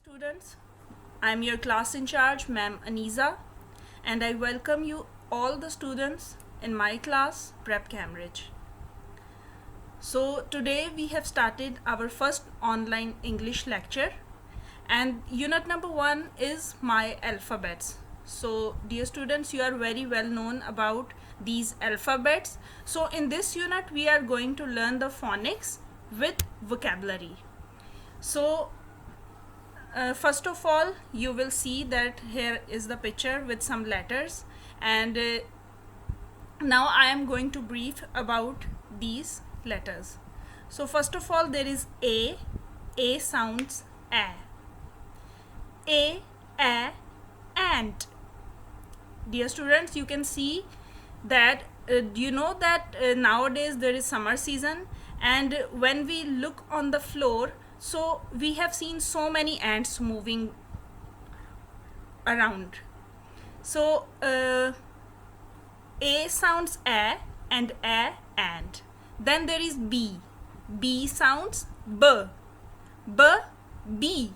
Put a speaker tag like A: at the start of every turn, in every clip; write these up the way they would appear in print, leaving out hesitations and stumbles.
A: Students, I am your class in charge, Ma'am Aniza, and I welcome you all the students in my class, Prep Cambridge. So today we have started our first online English lecture, and unit number 1 is my alphabets. So dear students, you are very well known about these alphabets. So in this unit we are going to learn the phonics with vocabulary. So first of all, you will see that here is the picture with some letters, and now I am going to brief about these letters. So first of all, there is A. A sounds a, ant. Dear students, you can see that you know that nowadays there is summer season, and when we look on the floor, so we have seen so many ants moving around. So A sounds a and ant. Then there is B. B sounds b. B.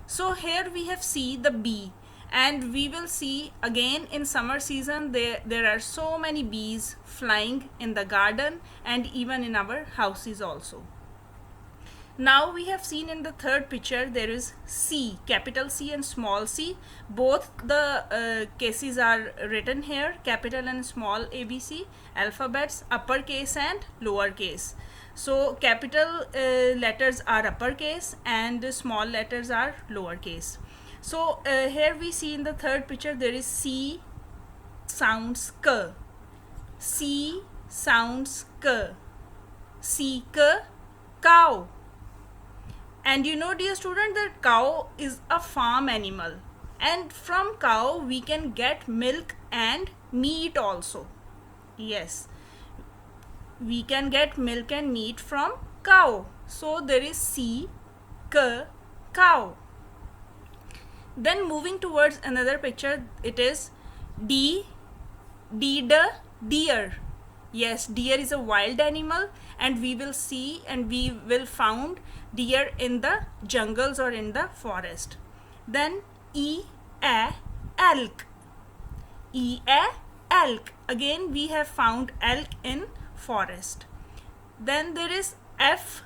A: So here we have see the bee, and we will see again in summer season there are so many bees flying in the garden and even in our houses also. Now we have seen in the third picture there is C, capital C and small c. Both the cases are written here, capital and small ABC, alphabets uppercase and lowercase. So capital letters are uppercase and small letters are lowercase. So here we see in the third picture there is C sounds k. C sounds k. C k, cow. And you know, dear student, that cow is a farm animal, and from cow we can get milk and meat also. Yes, we can get milk and meat from cow. So there is C, k, cow. Then moving towards another picture, it is D, deer. Yes, deer is a wild animal, and we will see and we will found deer in the jungles or in the forest. Then elk. Elk. Again we have found elk in forest. Then there is F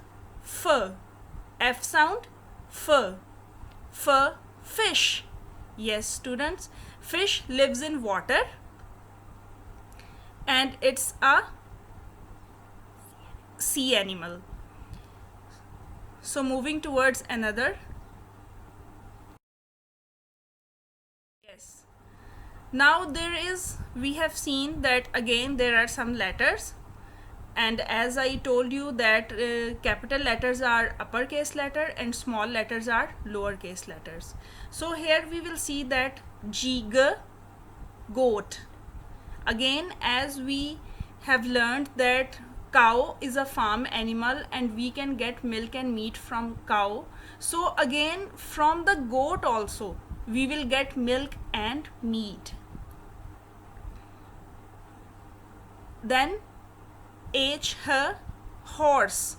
A: sound fish. Yes students, fish lives in water and it's a sea animal. So moving towards another. Yes. Now we have seen that again there are some letters, and as I told you that capital letters are uppercase letter and small letters are lowercase letters. So here we will see that goat. Again, as we have learned that cow is a farm animal and we can get milk and meat from cow, so again from the goat also we will get milk and meat. Then horse.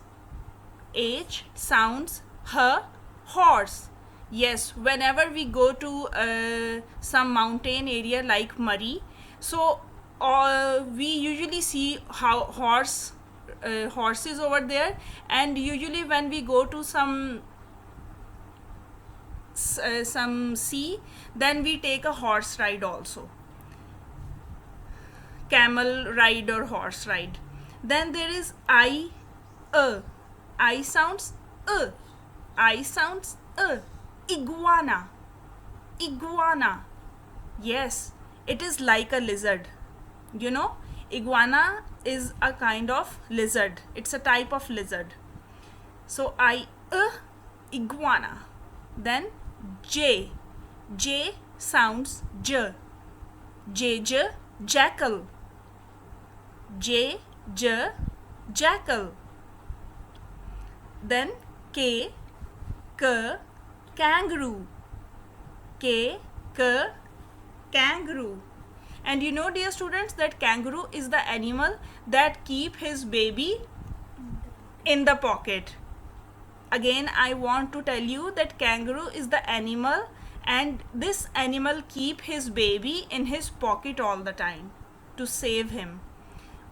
A: H sounds horse. Yes, whenever we go to some mountain area like Murray, so we usually see horses over there, and usually when we go to some sea, then we take a horse ride also, camel ride or horse ride. Then there is I sounds iguana. Yes, it is like a lizard. You know, iguana is a kind of lizard. It's a type of lizard. So iguana. Then J sounds jackal. Jackal. Then kangaroo. Kangaroo. And you know, dear students, that kangaroo is the animal that keep his baby in the pocket. again I want to tell you that kangaroo is the animal, and this animal keep his baby in his pocket all the time to save him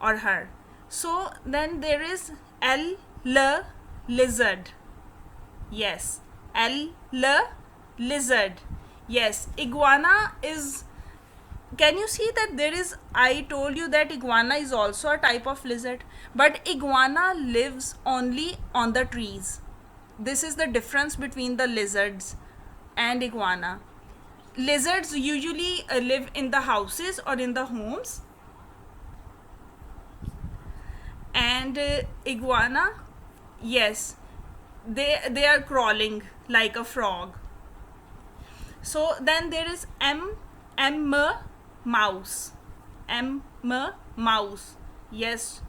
A: or her. So then there is lizard. Yes, lizard. Yes, iguana is, can you see that there is, I told you that iguana is also a type of lizard, but iguana lives only on the trees. This is the difference between the lizards and iguana. Lizards usually live in the houses or in the homes, and iguana, yes, they are crawling like a frog. So then there is mouse. Mouse. Yes,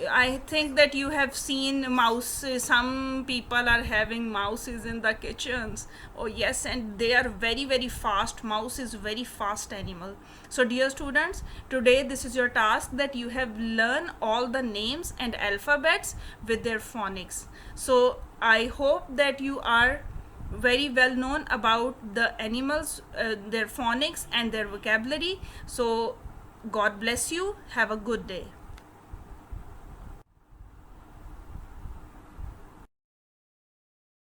A: I think that you have seen mouse. Some people are having mouses in the kitchens. Oh yes, and they are very very fast. Mouse is very fast animal. So dear students, today this is your task, that you have learned all the names and alphabets with their phonics. So I hope that you are very well known about the animals, their phonics and their vocabulary. So God bless you. Have a good day.